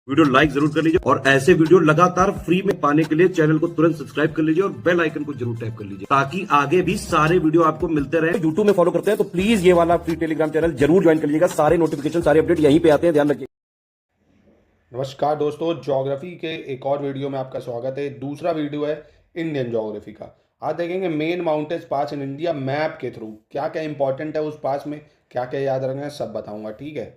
Video like जरूर कर लीजिए और ऐसे वीडियो लगातार फ्री में पाने के लिए चैनल को तुरंत सब्सक्राइब कर लीजिए और बेल आइकन को जरूर टैप कर लीजिए ताकि आगे भी सारे वीडियो आपको मिलते रहे। यूट्यूब में फॉलो करते हैं तो प्लीज ये वाला फ्री टेलीग्राम चैनल जरूर ज्वाइन कर लीजिएगा। सारे नोटिफिकेशन सारे अपडेट यहीं पे आते हैं, ध्यान रखिए। नमस्कार दोस्तों, ज्योग्राफी के एक और वीडियो में आपका स्वागत है। दूसरा वीडियो है इंडियन ज्योग्राफी का। आज देखेंगे main mountains pass in India map के थ्रू क्या क्या इंपॉर्टेंट है उस पास में, क्या क्या याद रखना है, सब बताऊंगा। ठीक है,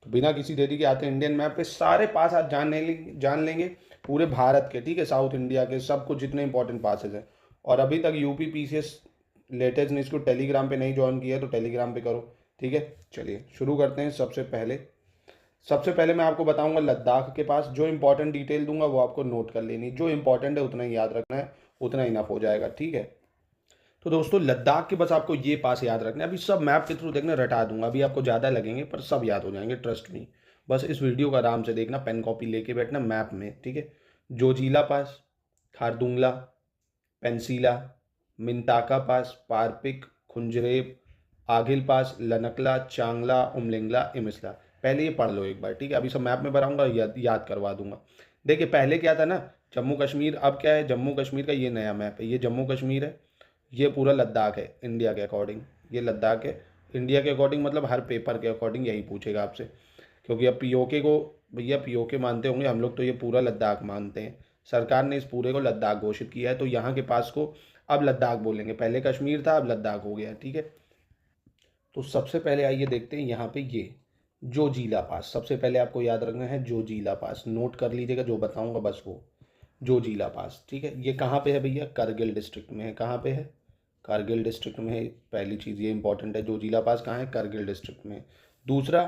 तो बिना किसी देरी के आते हैं इंडियन मैप पे। सारे पास आज जान लेंगे पूरे भारत के। ठीक है, साउथ इंडिया के सब कुछ जितने इंपॉर्टेंट पासेज हैं। और अभी तक यूपी पीसीएस लेटेस्ट ने इसको टेलीग्राम पे नहीं ज्वाइन किया तो टेलीग्राम पे करो। ठीक है, चलिए शुरू करते हैं। सबसे पहले मैं आपको बताऊंगा लद्दाख के पास। जो इंपॉर्टेंट डिटेल दूंगा वो आपको नोट कर लेनी, जो इंपॉर्टेंट है उतना ही याद रखना है, उतना इनफ हो जाएगा। ठीक है, तो दोस्तों लद्दाख के बस आपको ये पास याद रखना है। अभी सब मैप के थ्रू देखना, रटा दूंगा। अभी आपको ज़्यादा लगेंगे पर सब याद हो जाएंगे, ट्रस्ट मी। बस इस वीडियो को आराम से देखना, पेन कॉपी लेके बैठना मैप में। ठीक है, जोजिला पास, खारदुंगला, पेंसिला, मिंताका पास, पारपिक, खुंजरेब, आगिल पास, लनकला, चांगला, उमलिंगला, इमिसला। पहले ये पढ़ लो एक बार। ठीक है, अभी सब मैप में बनाऊंगा, याद करवा दूंगा। देखिए पहले क्या था ना, जम्मू कश्मीर। अब क्या है, जम्मू कश्मीर का ये नया मैप है। ये जम्मू कश्मीर है, ये पूरा लद्दाख है इंडिया के अकॉर्डिंग। ये लद्दाख है इंडिया के अकॉर्डिंग, मतलब हर पेपर के अकॉर्डिंग यही पूछेगा आपसे। क्योंकि अब पीओके को भैया पीओके मानते होंगे, हम लोग तो ये पूरा लद्दाख मानते हैं। सरकार ने इस पूरे को लद्दाख घोषित किया है, तो यहाँ के पास को अब लद्दाख बोलेंगे। पहले कश्मीर था, अब लद्दाख हो गया। ठीक है, तो सबसे पहले आइए देखते हैं यहाँ पे ये जोजिला पास। सबसे पहले आपको याद रखना है जोजिला पास, नोट कर लीजिएगा जो बताऊंगा बस वो जोजिला पास। ठीक है, ये कहाँ पे है भैया, करगिल डिस्ट्रिक्ट में है। कहाँ पे है, कारगिल डिस्ट्रिक्ट में है। पहली चीज़ ये इंपॉर्टेंट है, जोजिला पास कहाँ है, करगिल डिस्ट्रिक्ट में। दूसरा,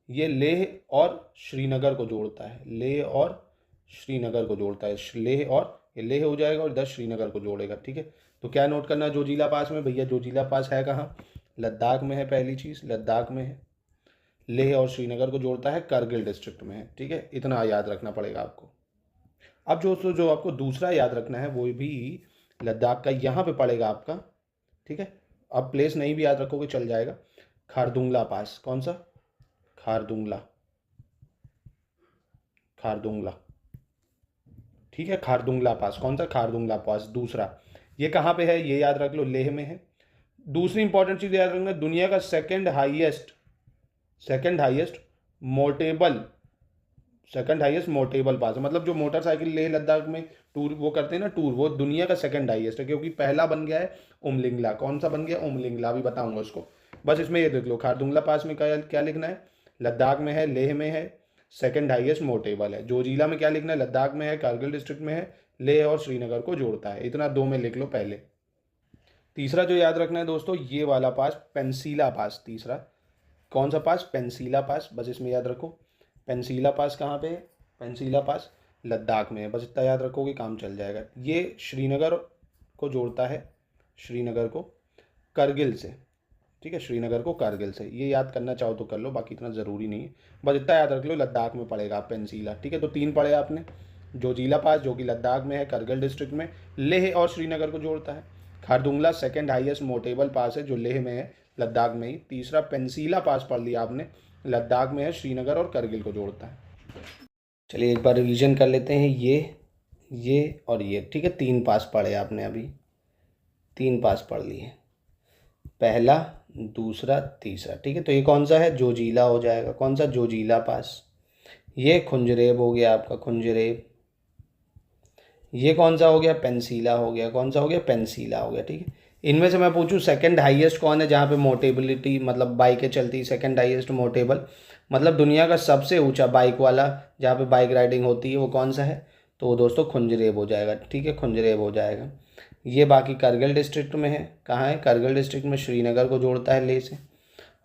ये लेह और श्रीनगर को जोड़ता है। लेह और श्रीनगर को जोड़ता है। लेह और ये लेह हो जाएगा और इधर श्रीनगर को जोड़ेगा। ठीक है, तो क्या नोट करना है जोजिला पास में भैया, जोजिला पास है कहाँ, लद्दाख में है। पहली चीज़ लद्दाख में है। लेह और श्रीनगर को जोड़ता है, करगिल डिस्ट्रिक्ट में है। ठीक है, इतना याद रखना पड़ेगा आपको। अब जो आपको दूसरा याद रखना है वो भी लद्दाख का यहाँ पे पड़ेगा आपका। ठीक है, अब प्लेस नहीं भी याद रखोगे चल जाएगा। खारदुंगला पास। कौन सा, खारदुंगला, खारदुंगला। ठीक है, खारदुंगला पास। कौन सा, खारदुंगला पास। दूसरा ये कहाँ पे है, ये याद रख लो, लेह में है। दूसरी इंपॉर्टेंट चीज़ याद रखना, दुनिया का सेकंड हाईएस्ट मोटेबल पास है। मतलब जो मोटरसाइकिल लेह लद्दाख में टूर वो करते हैं ना, टूर, वो दुनिया का सेकंड हाईएस्ट है। क्योंकि पहला बन गया है उमलिंगला। कौन सा बन गया, उमलिंगला, अभी बताऊंगा उसको। बस इसमें ये देख लो, खारदुंगला पास में क्या क्या लिखना है, लद्दाख में है, लेह में है, सेकंड हाईएस्ट मोटेबल है। जोजिला में क्या लिखना है, लद्दाख में है, कारगिल डिस्ट्रिक्ट में है, लेह और श्रीनगर को जोड़ता है। इतना दो में लिख लो पहले। तीसरा जो याद रखना है दोस्तों, ये वाला पास, पेंसिला पास। तीसरा कौन सा पास, पेंसिला पास। बस इसमें याद रखो, पेंसिला पास कहाँ पे है, पेंसिला पास लद्दाख में है। बस इतना याद रखोगे काम चल जाएगा। ये श्रीनगर को जोड़ता है, श्रीनगर को करगिल से। ठीक है, श्रीनगर को कारगिल से। ये याद करना चाहो तो कर लो, बाकी इतना ज़रूरी नहीं है। बस इतना याद रख लो, लद्दाख में पड़ेगा पेंसिला। ठीक है, तो तीन पढ़े आपने। जोजिला पास जो कि लद्दाख में है, करगिल डिस्ट्रिक्ट में, लेह और श्रीनगर को जोड़ता है। खारदुंगला सेकंड हाईएस्ट मोटेबल पास है, जो लेह में है, लद्दाख में ही। तीसरा पेंसिला पास पढ़ लिया आपने, लद्दाख में है, श्रीनगर और करगिल को जोड़ता है। चलिए एक बार रिवीजन कर लेते हैं, ये और ये। ठीक है, तीन पास पढ़े आपने, अभी तीन पास पढ़ लिए, पहला, दूसरा, तीसरा। ठीक है, तो ये कौन सा है, जोजिला हो जाएगा। कौन सा, जोजिला पास। ये खुंजरेब हो गया आपका, खुंजरेब। ये कौन सा हो गया, पेंसिला हो गया। कौन सा हो गया, पेंसिला हो गया। ठीक है, इनमें से मैं पूछूं सेकंड हाईएस्ट कौन है, जहाँ पे मोटेबिलिटी मतलब बाइकें चलती, सेकंड हाईएस्ट मोटेबल मतलब दुनिया का सबसे ऊंचा बाइक वाला, जहाँ पे बाइक राइडिंग होती है, वो कौन सा है, तो वो दोस्तों खुंजरेब हो जाएगा। ठीक है, खुंजरेब हो जाएगा। ये बाकी करगिल डिस्ट्रिक्ट में है। कहाँ है, करगिल डिस्ट्रिक्ट में, श्रीनगर को जोड़ता है लेह से,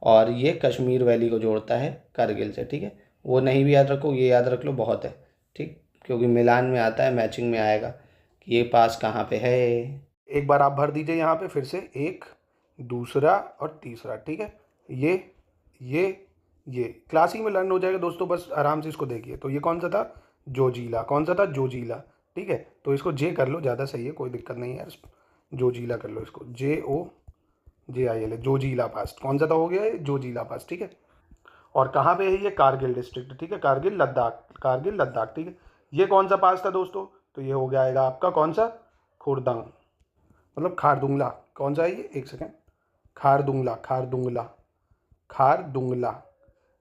और ये कश्मीर वैली को जोड़ता है करगिल से। ठीक है, वो नहीं भी याद रखो, ये याद रख लो, बहुत है। ठीक, क्योंकि मिलान में आता है, मैचिंग में आएगा कि ये पास कहाँ पे है। एक बार आप भर दीजिए यहाँ पे फिर से, एक, दूसरा और तीसरा। ठीक है, ये ये क्लास ही में लर्न हो जाएगा दोस्तों, बस आराम से इसको देखिए। तो ये कौन सा था, जोजिला। कौन सा था, जोजिला। ठीक है, तो इसको जे कर लो, ज़्यादा सही है, कोई दिक्कत नहीं है। जोजिला कर लो इसको, JOJILA, जोजिला पास। कौन सा था, हो गया है जोजिला पास। ठीक है, और कहाँ पे है ये? कारगिल डिस्ट्रिक्ट, ठीक है, कारगिल लद्दाख, कारगिल लद्दाख, ठीक है। ये कौन सा पास था दोस्तों? तो ये हो जाएगा आपका कौन सा? खुरदंग, मतलब खारदुंगला। कौन सा है ये? एक सेकेंड, खारदुंगला, खारदुंगला, खारदुंगला।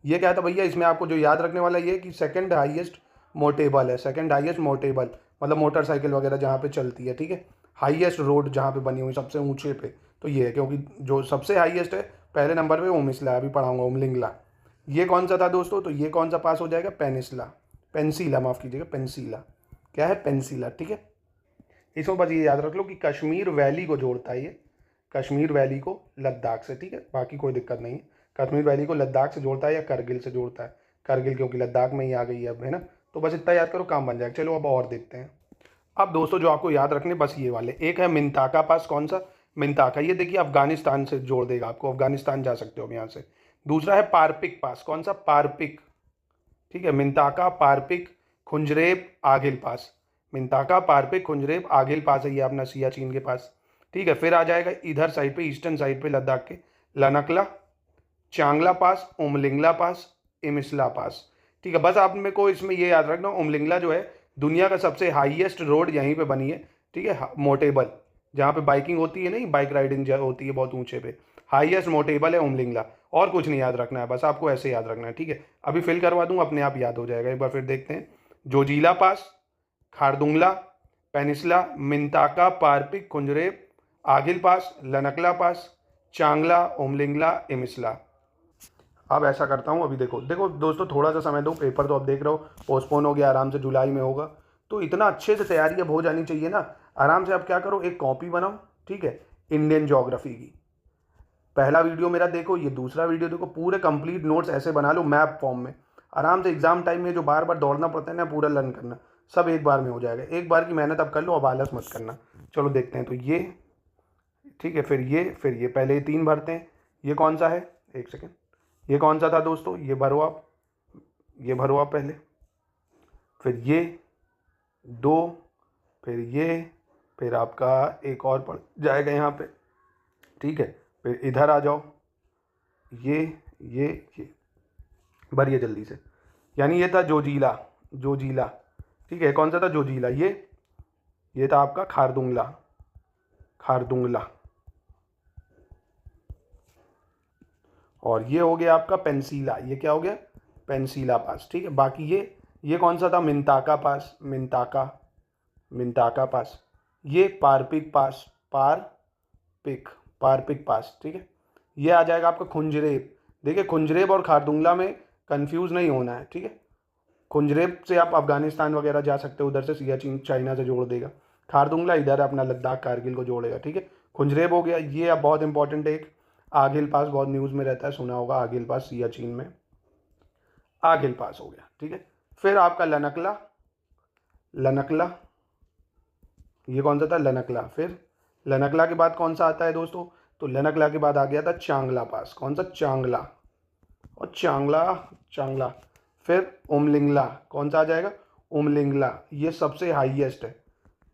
ये क्या था भैया? इसमें आपको जो याद रखने वाला ये है कि सेकंड हाईएस्ट मोटेबल है, सेकंड हाईएस्ट मोटेबल, मतलब मोटरसाइकिल वगैरह जहाँ पे चलती है, ठीक है। हाईएस्ट रोड जहाँ पे बनी हुई सबसे ऊंचे पे, तो ये है, क्योंकि जो सबसे हाईएस्ट है पहले नंबर पे उमिसला, अभी पढ़ाऊंगा उमलिंगला। ये कौन सा था दोस्तों? तो ये कौन सा पास हो जाएगा? पेनिसला, पेंसीला, माफ़ कीजिएगा, पेंसीला। क्या है? पेंसीला, ठीक है। इसमें बस ये याद रख लो कि कश्मीर वैली को जोड़ता है ये, कश्मीर वैली को लद्दाख से, ठीक है, बाकी कोई दिक्कत नहीं है। कश्मीर वैली को लद्दाख से जोड़ता है या करगिल से जोड़ता है? करगिल, क्योंकि लद्दाख में ही आ गई है अब, है ना। तो बस इतना याद करो, काम बन जाएगा। चलो अब और देखते हैं। अब दोस्तों जो आपको याद रखने बस ये वाले, एक है मिंताका पास। कौन सा? मिंताका, ये देखिए अफगानिस्तान से जोड़ देगा आपको, अफगानिस्तान जा सकते हो अब यहाँ से। दूसरा है पारपिक पास। कौन सा? पारपिक, ठीक है। मिंताका, पारपिक, खुंजरेब, आगिल पास। मिंताका, पारपिक, खुंजरेब, आगिल पास है ये अपना सियाचिन के पास, ठीक है। फिर आ जाएगा इधर साइड पे, ईस्टर्न साइड पे लद्दाख के, लनकला, चांगला पास, उमलिंगला पास, इमिसला पास, ठीक है। बस आप मेरे को इसमें ये याद रखना, उमलिंगला जो है दुनिया का सबसे हाईएस्ट रोड यहीं पे बनी है, ठीक है, मोटेबल, जहाँ पे बाइकिंग होती है, नहीं बाइक राइडिंग होती है बहुत ऊंचे पे, हाईएस्ट मोटेबल है उमलिंगला। और कुछ नहीं याद रखना है, बस आपको ऐसे याद रखना है, ठीक है। अभी फिल करवा दूँ, अपने आप याद हो जाएगा। एक बार फिर देखते हैं। जोजीला पास, खारदुंगला, पेनिसला, मिंताका, पारपिक, खुंजरेब, आगिल पास, लनकला पास, चांगला, उमलिंगला, इमिसला। अब ऐसा करता हूँ, अभी देखो देखो दोस्तों, थोड़ा सा समय दो, पेपर तो अब देख रहे हो पोस्टपोन हो गया, आराम से जुलाई में होगा, तो इतना अच्छे से तैयारी अब हो जानी चाहिए ना। आराम से अब क्या करो, एक कॉपी बनाओ, ठीक है, इंडियन ज्योग्राफी की। पहला वीडियो मेरा देखो, ये दूसरा वीडियो देखो, पूरे कंप्लीट नोट्स ऐसे बना लो मैप फॉर्म में। आराम से एग्जाम टाइम में जो बार बार दौड़ना पड़ता है ना, पूरा लर्न करना, सब एक बार में हो जाएगा। एक बार की मेहनत अब कर लो, अब आलस मत करना। चलो देखते हैं। तो ये, ठीक है, फिर ये पहले ये 3 भरते हैं। ये कौन सा है? एक सेकेंड, ये कौन सा था दोस्तों? ये भरो आप, ये भरो आप पहले, फिर ये 2, फिर ये, फिर आपका एक और पड़ जाएगा यहाँ पे, ठीक है। फिर इधर आ जाओ, ये भरिए जल्दी से। यानी ये था जोजीला, जोजीला, ठीक है। कौन सा था? जोजीला। ये था आपका खारदुंगला, खारदुंगला। और ये हो गया आपका पेंसीला। ये क्या हो गया? पेंसीला पास, ठीक है। बाकी ये कौन सा था? मिंताका पास, मिंताका, मिंताका पास। ये पारपिक पास, पारपिक, पारपिक पास, ठीक है। ये आ जाएगा आपका खुंजरेब। देखिए खुंजरेब और खारदुंगला में कंफ्यूज नहीं होना है, ठीक है। खुंजरेब से आप अफगानिस्तान वगैरह जा सकते हो, उधर से सियाचिन चाइना से जोड़ देगा। खारदुंगला इधर अपना लद्दाख कारगिल को जोड़ेगा, ठीक है। खुंजरेब हो गया। ये अब बहुत इंपॉर्टेंट है, एक आगिल पास, बहुत न्यूज़ में रहता है, सुना होगा आगिल पास, सियाचिन में आगिल पास हो गया, ठीक है। फिर आपका लनकला, लनकला, ये कौन सा था? लनकला। फिर लनकला के बाद कौन सा आता है दोस्तों? तो लनकला के बाद आ गया था चांगला पास। कौन सा? चांगला। और चांगला, चांगला। फिर उमलिंगला। कौन सा आ जाएगा? उमलिंगला। ये सबसे हाईएस्ट है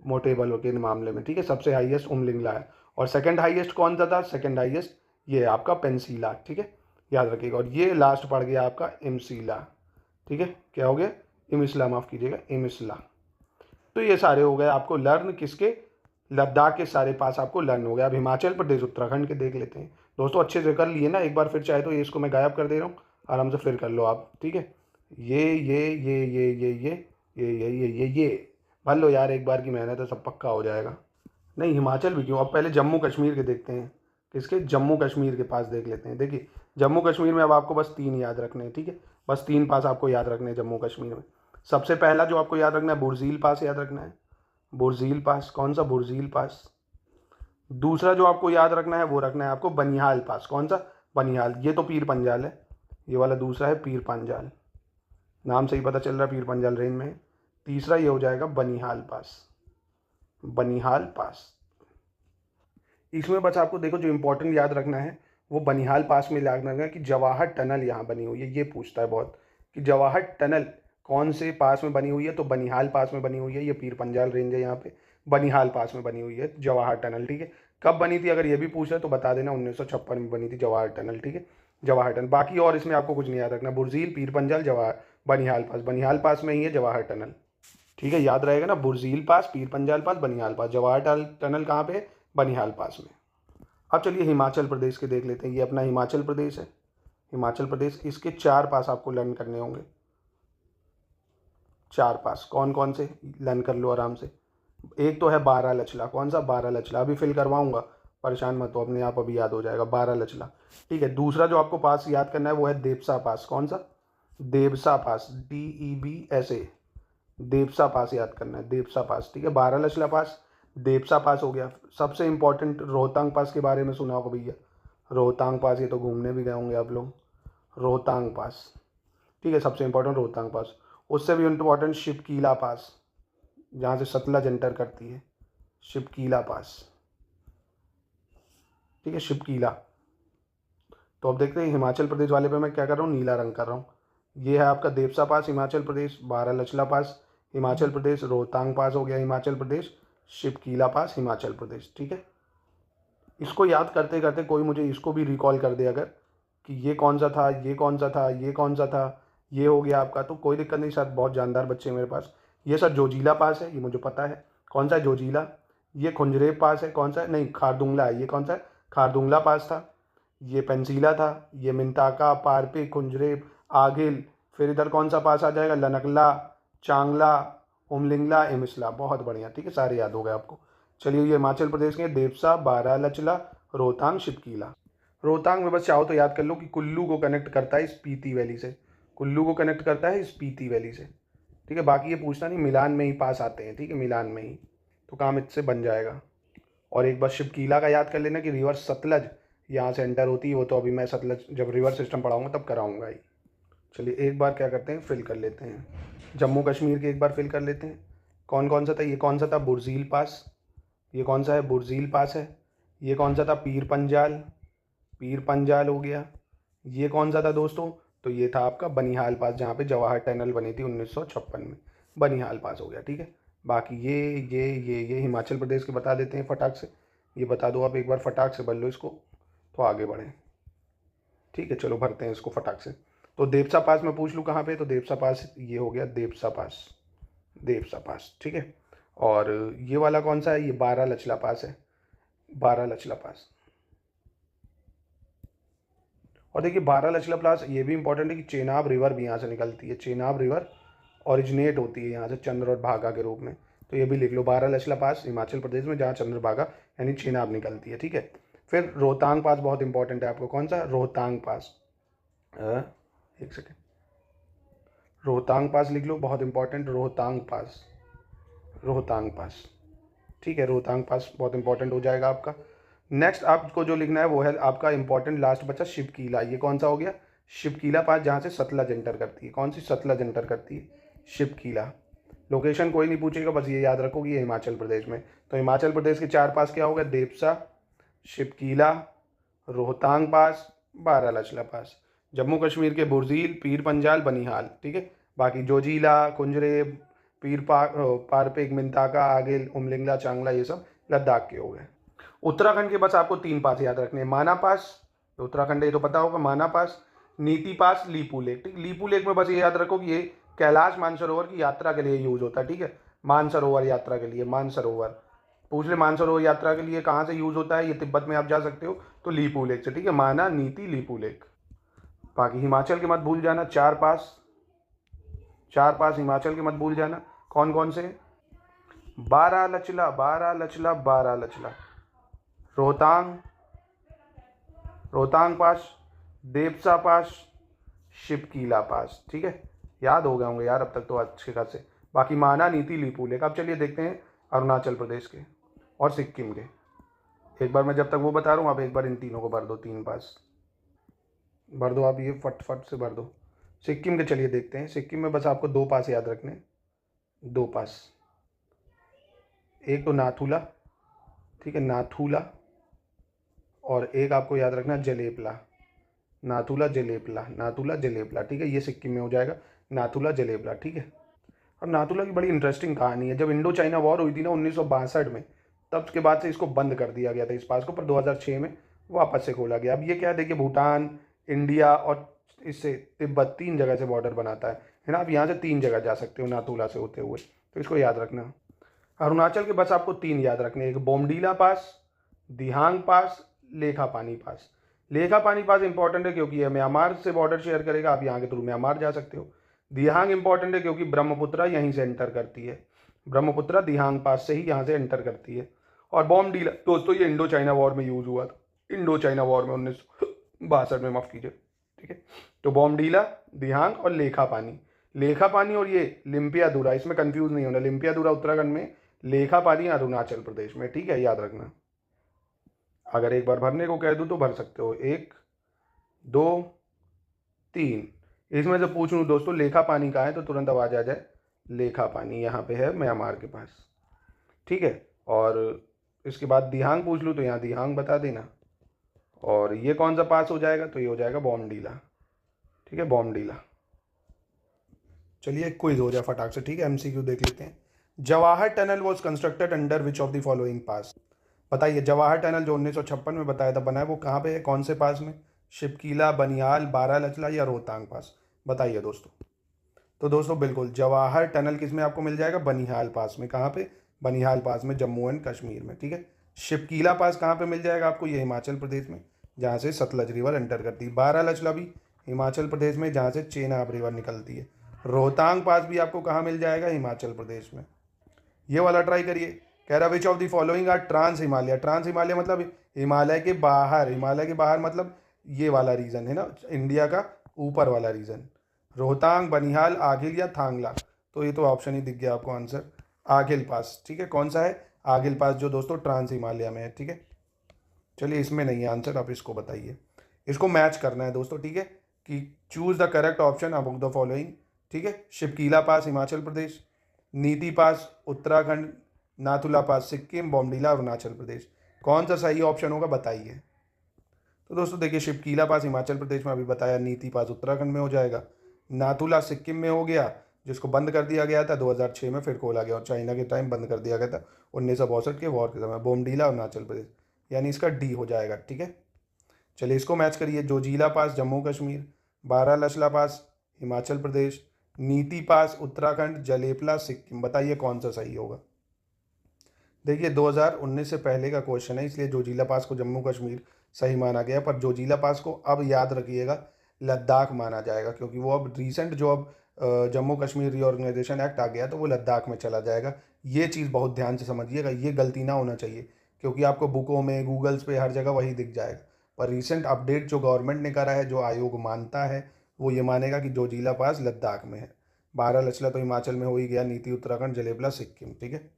मोटेबल के मामले में, ठीक है, सबसे हाईएस्ट उमलिंगला है। और सेकंड हाईएस्ट कौन सा था? सेकंड हाईएस्ट ये आपका पेंसीला, ठीक है, याद रखिएगा। और ये लास्ट पड़ गया आपका इमसीला, ठीक है। क्या हो गया? इमिसला, माफ़ कीजिएगा, इमिसला। तो ये सारे हो गए आपको लर्न, किसके? लद्दाख के सारे पास आपको लर्न हो गया। अब हिमाचल प्रदेश, उत्तराखंड के देख लेते हैं दोस्तों। अच्छे से कर लिए ना एक बार, फिर चाहे तो ये इसको मैं गायब कर दे रहा हूँ, आराम से फिर कर लो आप, ठीक है। ये भर लो यार, एक बार की मेहनत है, सब पक्का हो जाएगा। नहीं हिमाचल भी क्यों, अब पहले जम्मू कश्मीर के देखते हैं। किसके? जम्मू कश्मीर के पास देख लेते हैं। देखिए जम्मू कश्मीर में अब आपको बस 3 याद रखने हैं, ठीक है, बस 3 पास आपको याद रखने हैं जम्मू कश्मीर में। सबसे पहला जो आपको याद रखना है, बुर्जील पास याद रखना है, बुर्जील पास। कौन सा? बुर्जील पास। दूसरा जो आपको याद रखना है वो रखना है आपको बनिहाल पास। कौन सा? बनिहाल। ये तो पीर पंजाल है, ये वाला दूसरा है पीर पंजाल, नाम से ही पता चल रहा है पीर पंजाल रेंज में है। तीसरा ये हो जाएगा बनिहाल पास, बनिहाल पास। इसमें बस आपको देखो जो इंपॉर्टेंट याद रखना है वो बनिहाल पास में याद रखना है कि जवाहर टनल यहाँ बनी हुई है। ये पूछता है बहुत कि जवाहर टनल कौन से पास में बनी हुई है, तो बनिहाल पास में बनी हुई है। ये पीर पंजाल रेंज है, यहाँ पे बनिहाल पास में बनी हुई है जवाहर टनल, ठीक है। कब बनी थी अगर ये भी पूछ रहे तो बता देना, 1956 में बनी थी जवाहर टनल, ठीक है। जवाहर टनल। बाकी और इसमें आपको कुछ नहीं याद रखना, बुर्जील, पीर पंजाल, जवाहर, बनिहाल पास। बनिहाल पास में ही है जवाहर टनल, ठीक है, याद रहेगा ना, बुर्जील पास, पीर पंजाल पास, बनिहाल पास। जवाहर टनल कहाँ पे है? बनिहाल पास में। अब चलिए हिमाचल प्रदेश के देख लेते हैं। ये अपना हिमाचल प्रदेश है, हिमाचल प्रदेश। इसके 4 पास आपको लर्न करने होंगे, 4 पास कौन कौन से, लर्न कर लो आराम से। एक तो है बारालचला, कौन सा? बारालचला, अभी फिल करवाऊंगा, परेशान मत हो, अपने आप अभी याद हो जाएगा, बारालचला, ठीक है। दूसरा जो आपको पास याद करना है वो है देवसा पास। कौन सा? देवसा पास, DEBSA, देवसा पास याद करना है, देवसा पास, ठीक है। बारालचला पास, देवसा पास हो गया। सबसे इंपॉर्टेंट रोहतांग पास के बारे में सुना होगा भैया, रोहतांग पास, ये तो घूमने भी गए होंगे आप लोग। रोहतांग पास, ठीक है, सबसे इंपॉर्टेंट रोहतांग पास। उससे भी इम्पोर्टेंट शिपकीला पास, जहाँ से सतलज एंटर करती है, शिपकीला पास, ठीक है, शिपकीला। तो अब देखते हैं हिमाचल प्रदेश वाले पे मैं क्या कर रहा हूँ, नीला रंग कर रहा हूँ। ये है आपका देवसा पास हिमाचल प्रदेश, बारालचला पास हिमाचल प्रदेश, रोहतांग पास हो गया हिमाचल प्रदेश, शिपकीला पास हिमाचल प्रदेश, ठीक है। इसको याद करते करते कोई मुझे इसको भी रिकॉल कर दे अगर, कि ये कौन सा था, ये कौन सा था, ये कौन सा था, ये हो गया आपका, तो कोई दिक्कत नहीं सर, बहुत जानदार बच्चे हैं मेरे पास। ये सर जोजिला पास है, ये मुझे पता है। कौन सा है? जोजिला। ये खुंजरेब पास है, कौन सा है? नहीं, खारदुंगला है। ये कौन सा है? खारदुंगला पास था। ये पेंसिला था। ये मिंताका, पारपी, खुंजरेब, आगिल। फिर इधर कौन सा पास आ जाएगा? लनकला, चांगला, उमलिंगला, इमिसला। बहुत बढ़िया, ठीक है, सारे याद हो गए आपको। चलिए, ये हिमाचल प्रदेश के देवसा, बारालचला, रोहतांग, शिपकीला। रोहतांग में बस चाहो तो याद कर लो कि कुल्लू को कनेक्ट करता है स्पीति वैली से, कुल्लू को कनेक्ट करता है स्पीति वैली से, ठीक है। बाकी ये पूछना नहीं, मिलान में ही पास आते हैं, ठीक है, मिलान में ही, तो काम इससे बन जाएगा। और एक बार शिपकीला का याद कर लेना कि रिवर सतलज यहाँ से एंटर होती है, वो तो अभी मैं सतलज जब रिवर सिस्टम पढ़ाऊँगा तब कराऊँगा ही। चलिए एक बार क्या करते हैं, फिल कर लेते हैं जम्मू कश्मीर के, एक बार फिल कर लेते हैं। कौन कौन सा था? ये कौन सा था? बुर्जील पास। ये कौन सा है? बुर्जील पास है। ये कौन सा था? पीर पंजाल, पीर पंजाल हो गया। ये कौन सा था दोस्तों? तो ये था आपका बनिहाल पास, जहाँ पे जवाहर टनल बनी थी 1956 में, बनिहाल पास हो गया, ठीक है। बाकी ये हिमाचल प्रदेश के बता देते हैं फटाक से, ये बता दो आप एक बार, फटाक से भर लो इसको तो आगे बढ़ें, ठीक है। चलो भरते हैं इसको फटाक से। तो देवसा पास मैं पूछ लूँ कहाँ पे, तो देवसा पास ये हो गया, देवसा पास, देवसा पास, ठीक है। और ये वाला कौन सा है? ये बारालचला पास है, बारालचला पास। और देखिए बारालचला पास ये भी इंपॉर्टेंट है कि चेनाब रिवर भी यहाँ से निकलती है, चेनाब रिवर ओरिजिनेट होती है यहाँ से चंद्र और भागा के रूप में, तो ये भी लिख लो, बारालचला पास हिमाचल प्रदेश में, जहाँ चंद्रभागा यानी चेनाब निकलती है, ठीक है। फिर रोहतांग पास बहुत इंपॉर्टेंट है आपको, कौन सा? रोहतांग पास, एक सेकेंड, रोहतांग पास लिख लो, बहुत इंपॉर्टेंट, रोहतांग पास, रोहतांग पास, ठीक है, रोहतांग पास बहुत इंपॉर्टेंट हो जाएगा आपका। नेक्स्ट आपको जो लिखना है वो है आपका इंपॉर्टेंट लास्ट बचा शिपकीला। ये कौन सा हो गया? शिपकीला पास, जहाँ से सतलज एंटर करती है। कौन सी? सतलज एंटर करती है, शिपकीला। लोकेशन कोई नहीं पूछेगा, बस ये याद रखो कि ये हिमाचल प्रदेश में। तो हिमाचल प्रदेश के 4 पास क्या हो गया? देवसा, शिपकीला, रोहतांग पास, बारालचला पास। जम्मू कश्मीर के बुर्जील, पीर पंजाल, बनिहाल, ठीक है। बाकी जोजिला, कुंजरेब, पारपेक, मिंताका, आगिल, उमलिंगला, चांगला, ये सब लद्दाख के हो गए। उत्तराखंड के बस आपको 3 पास याद रखने हैं, माना पास, उत्तराखंड है ये तो पता होगा, माना पास, नीति पास, लीपू लेक, ठीक। लीपू लेक में बस ये याद रखो कि ये कैलाश मानसरोवर की यात्रा के लिए यूज होता है, ठीक है, मानसरोवर यात्रा के लिए, मानसरोवर पूछ ले, मानसरोवर यात्रा के लिए कहाँ से यूज होता है? ये तिब्बत में आप जा सकते हो तो लीपू लेक से, ठीक है, माना, नीति, लीपू लेक। बाकी हिमाचल के मत भूल जाना, 4 पास, 4 पास हिमाचल के मत भूल जाना। कौन कौन से? बारालचला, बारालचला, बारालचला, रोहतांग, रोहतांग पास, देवसा पास, शिपकीला पास, ठीक है, याद हो गए होंगे यार अब तक तो अच्छे खासे। बाकी माना, नीति, लीपू लेक। अब चलिए देखते हैं अरुणाचल प्रदेश के और सिक्किम के। एक बार मैं जब तक वो बता रहा हूँ आप एक बार इन तीनों को भर दो, 3 पास भर दो आप, ये फट से भर दो। सिक्किम के चलिए देखते हैं। सिक्किम में बस आपको 2 पास याद रखने, 2 पास, एक तो नाथुला, ठीक है, नाथुला, और एक आपको याद रखना जलेपला, नाथुला, जलेपला, नाथुला, जलेपला, ठीक है, ये सिक्किम में हो जाएगा, नाथुला, जलेपला, ठीक है। अब नाथुला की बड़ी इंटरेस्टिंग कहानी है। जब इंडो चाइना वॉर हुई थी ना 1962 में, तब के बाद से इसको बंद कर दिया गया था इस पास को, पर 2006 में वापस से खोला गया। अब ये क्या है, देखिए भूटान, इंडिया और इससे तिब्बत 3 जगह से बॉर्डर बनाता है ना। आप यहाँ से 3 जगह जा सकते हो नाथुला से होते हुए, तो इसको याद रखना। अरुणाचल के बस आपको 3 याद रखने, एक बोमडीला पास, दिहांग पास, लेखा पानी पास। लेखा पानी पास इंपॉर्टेंट है क्योंकि ये म्यांमार से बॉर्डर शेयर करेगा, आप यहाँ के थ्रू म्यांमार जा सकते हो। दिहांग इंपॉर्टेंट है क्योंकि ब्रह्मपुत्रा यहीं से एंटर करती है, ब्रह्मपुत्रा दिहांग पास से ही यहाँ से एंटर करती है। और बॉमडीला दोस्तों ये इंडो चाइना वॉर में यूज हुआ था, इंडो चाइना वॉर में 1962 में, माफ कीजिए, ठीक है। तो बॉमडीला, दिहांग और लेखा पानी। लेखा पानी और ये लिम्पियादुरा, इसमें कंफ्यूज नहीं होना, लिम्पियादुरा उत्तराखंड में, लेखा पानी अरुणाचल प्रदेश में, ठीक है, याद रखना। अगर एक बार भरने को कह दूं तो भर सकते हो, 1 2 3। इसमें से पूछ लूँ दोस्तों लेखा पानी कहाँ है तो तुरंत आवाज आ जाए, लेखा पानी यहाँ पे है म्यांमार के पास, ठीक है। और इसके बाद दिहांग पूछ लूँ तो यहाँ दिहांग बता देना। और ये कौन सा पास हो जाएगा तो ये हो जाएगा बॉमडीला, ठीक है, बॉमडीला। चलिए क्विज हो जाए फटाक से, ठीक है, एमसीक्यू देख लेते हैं। Jawahar tunnel was constructed under which of the following pass. बताइए जवाहर टनल जो 1956 में बताया था बना है वो कहाँ पे है, कौन से पास में, शिपकीला, बनिहाल, बारालचला या रोहतांग पास, बताइए दोस्तों। तो दोस्तों बिल्कुल जवाहर टनल किस में आपको मिल जाएगा, बनिहाल पास में। कहाँ पे, बनिहाल पास में, जम्मू एंड कश्मीर में, ठीक है। शिपकीला पास कहाँ पे मिल जाएगा आपको, ये हिमाचल प्रदेश में, जहाँ से सतलज रिवर एंटर करती है। बारालचला भी हिमाचल प्रदेश में, जहाँ से चेनाब रिवर निकलती है। रोहतांग पास भी आपको कहाँ मिल जाएगा, हिमाचल प्रदेश में। ये वाला ट्राई करिए, कह रहा which of the following are trans Himalaya. Trans Himalaya मतलब हिमालय के बाहर, हिमालय के बाहर मतलब ये वाला रीजन है ना, इंडिया का ऊपर वाला रीजन। रोहतांग, बनिहाल, आगिल या थांगला, तो ये तो ऑप्शन ही दिख गया आपको आंसर, आगिल पास, ठीक है। कौन सा है, आगिल पास, जो दोस्तों ट्रांस हिमालय में है, ठीक है। चलिए इसमें नहीं है आंसर, आप इसको बताइए, इसको मैच करना है दोस्तों, ठीक है, कि choose the correct option among the following, ठीक है। शिपकीला पास हिमाचल प्रदेश, नीति पास उत्तराखंड, नाथुला पास सिक्किम, बॉमडीला अरुणाचल प्रदेश, कौन सा सही ऑप्शन होगा बताइए। तो दोस्तों देखिए शिपकीला पास हिमाचल प्रदेश में अभी बताया, नीति पास उत्तराखंड में हो जाएगा, नाथुला सिक्किम में हो गया, जिसको बंद कर दिया गया था 2006 में, फिर खोला गया और चाइना के टाइम बंद कर दिया गया था 1962 के वॉर के समय। बॉमडीला अरुणाचल प्रदेश, यानी इसका डी हो जाएगा, ठीक है। चलिए इसको मैच करिए, जोजिला पास जम्मू कश्मीर, बारालचला पास हिमाचल प्रदेश, नीति पास उत्तराखंड, जलेपला सिक्किम, बताइए कौन सा सही होगा। देखिए 2019 से पहले का क्वेश्चन है, इसलिए जोजिला पास को जम्मू कश्मीर सही माना गया, पर जोजिला पास को अब याद रखिएगा लद्दाख माना जाएगा, क्योंकि वो अब रिसेंट जो अब जम्मू कश्मीर रीऑर्गेनाइजेशन एक्ट आ गया तो वो लद्दाख में चला जाएगा। ये चीज़ बहुत ध्यान से समझिएगा, ये गलती ना होना चाहिए, क्योंकि आपको बुकों में, गूगल्स पे हर जगह वही दिख जाएगा। पर रिसेंट अपडेट जो गवर्नमेंट ने करा है, जो आयोग मानता है, वो ये मानेगा कि जोजिला पास लद्दाख में है। बारालचला तो हिमाचल में हो ही गया, नीति उत्तराखंड, जलेपला सिक्किम, ठीक है।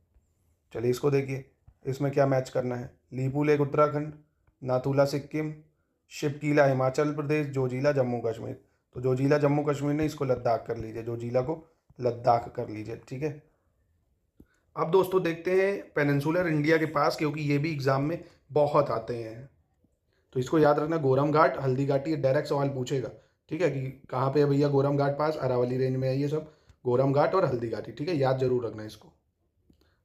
चलिए इसको देखिए, इसमें क्या मैच करना है, लीपू लेक उत्तराखंड, नाथुला सिक्किम, शिपकीला हिमाचल प्रदेश, जोजिला जम्मू कश्मीर। तो जोजिला जम्मू कश्मीर ने, इसको लद्दाख कर लीजिए, जोजिला को लद्दाख कर लीजिए, ठीक है। अब दोस्तों देखते हैं पेनिनसुलर इंडिया के पास, क्योंकि ये भी एग्जाम में बहुत आते हैं, तो इसको याद रखना, गोरम घाट, हल्दी घाटी, ये डायरेक्ट सवाल पूछेगा, ठीक है, कि कहाँ पे है भैया गोरम घाट पास, अरावली रेंज में है ये सब, गोरम घाट और हल्दी घाटी, ठीक है, याद जरूर रखना इसको।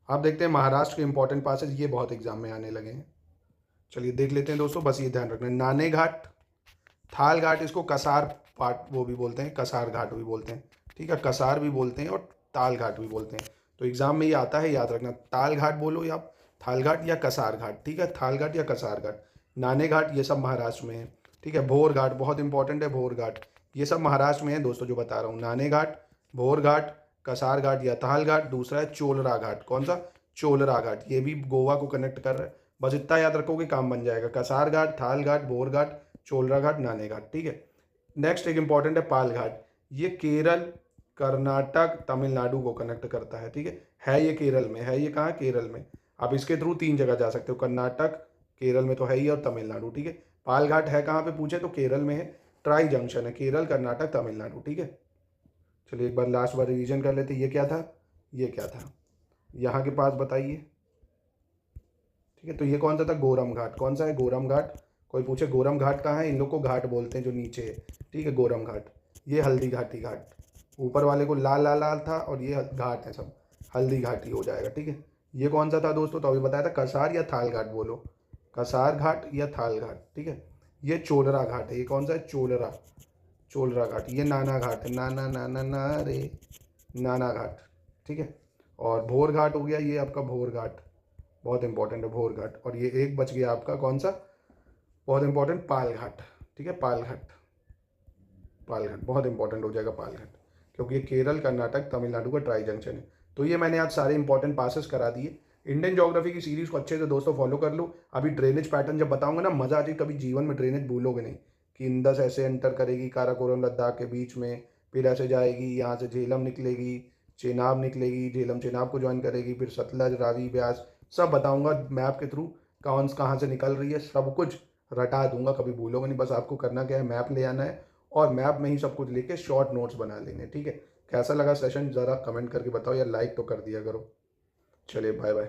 आप देखते हैं महाराष्ट्र के इंपॉर्टेंट पासेज, ये बहुत एग्जाम में आने लगे हैं। चलिए देख लेते हैं दोस्तों, बस ये ध्यान रखना, नाने घाट, थाल घाट, इसको कसार पाट वो भी बोलते हैं, कसार घाट भी बोलते हैं, ठीक है, कसार भी बोलते हैं और ताल घाट भी बोलते हैं। तो एग्जाम में ये आता है, याद रखना, ताल घाट बोलो या थाल घाट या कसार घाट, ठीक है, थाल घाट या कसार घाट। नाने घाट ये सब महाराष्ट्र में है, ठीक है। भोर घाट बहुत इंपॉर्टेंट है, भोर घाट ये सब महाराष्ट्र में है दोस्तों, जो बता रहा हूँ, नाने घाट, भोर घाट, कसार घाट या ताल घाट। दूसरा है चोलरा घाट, कौन सा, चोलरा घाट, ये भी गोवा को कनेक्ट कर रहा है। बस इतना याद रखोगे काम बन जाएगा, कसार घाट, थाल घाट, भोर घाट, चोलरा घाट, नाने घाट, ठीक है। नेक्स्ट एक इंपॉर्टेंट है पाल घाट, ये केरल, कर्नाटक, तमिलनाडु को कनेक्ट करता है, ठीक है ये केरल में है, ये कहाँ, केरल में। आप इसके थ्रू 3 जगह जा सकते हो, कर्नाटक, केरल में तो है ही, और तमिलनाडु, ठीक है। पाल घाट है कहाँ पे पूछे तो केरल में है, ट्राई जंक्शन है, केरल, कर्नाटक, तमिलनाडु, ठीक है। चलिए एक बार लास्ट बार रिवीजन कर लेते, ये क्या था, ये क्या था, यहाँ के पास बताइए, ठीक है। तो ये कौन सा था, गोरम घाट, कौन सा है, गोरम घाट। कोई पूछे गोरम घाट कहाँ है, इन लोग को घाट बोलते हैं जो नीचे है, ठीक है, गोरम घाट। ये हल्दी घाटी घाट, ऊपर वाले को लाल लाल लाल था, और ये घाट है सब, हल्दी घाटी हो जाएगा, ठीक है। ये कौन सा था दोस्तों, तो अभी बताया था, कसार या थाल घाट बोलो, कसार घाट या थाल घाट, ठीक है। ये चोलरा घाट है। ये कौन सा है? चोलरा घाट। ये नाना घाट है, नाना नाना ना रे, नाना घाट, ठीक है। और भोर घाट हो गया, ये आपका भोर घाट, बहुत इंपॉर्टेंट है भोर घाट। और ये एक बच गया आपका कौन सा, बहुत इंपॉर्टेंट, पाल घाट, ठीक है, पाल घाट, पाल घाट बहुत इंपॉर्टेंट हो जाएगा पाल घाट, क्योंकि ये केरल कर्नाटक तमिलनाडु का ट्राई जंक्शन है। तो ये मैंने आज सारे इंपॉर्टेंट पासेस करा दिए। इंडियन ज्योग्राफी की सीरीज को अच्छे से दोस्तों फॉलो कर लो। अभी ड्रेनेज पैटर्न जब बताऊंगा ना, मजा आ जाए, कभी जीवन में ड्रेनेज भूलोगे नहीं कि इंदस ऐसे एंटर करेगी काराकोरम लद्दाख के बीच में, फिर ऐसे जाएगी, यहाँ से झेलम निकलेगी, चेनाब निकलेगी, झेलम चेनाब को ज्वाइन करेगी, फिर सतलज रावी ब्यास, सब बताऊंगा मैप के थ्रू, कहाँ से निकल रही है, सब कुछ रटा दूंगा, कभी भूलोगे नहीं। बस आपको करना क्या है, मैप ले आना है और मैप में ही सब कुछ लेके शॉर्ट नोट्स बना लेने, ठीक है। कैसा लगा सेशन ज़रा कमेंट करके बताओ, या लाइक तो कर दिया करो। चलिए बाय बाय।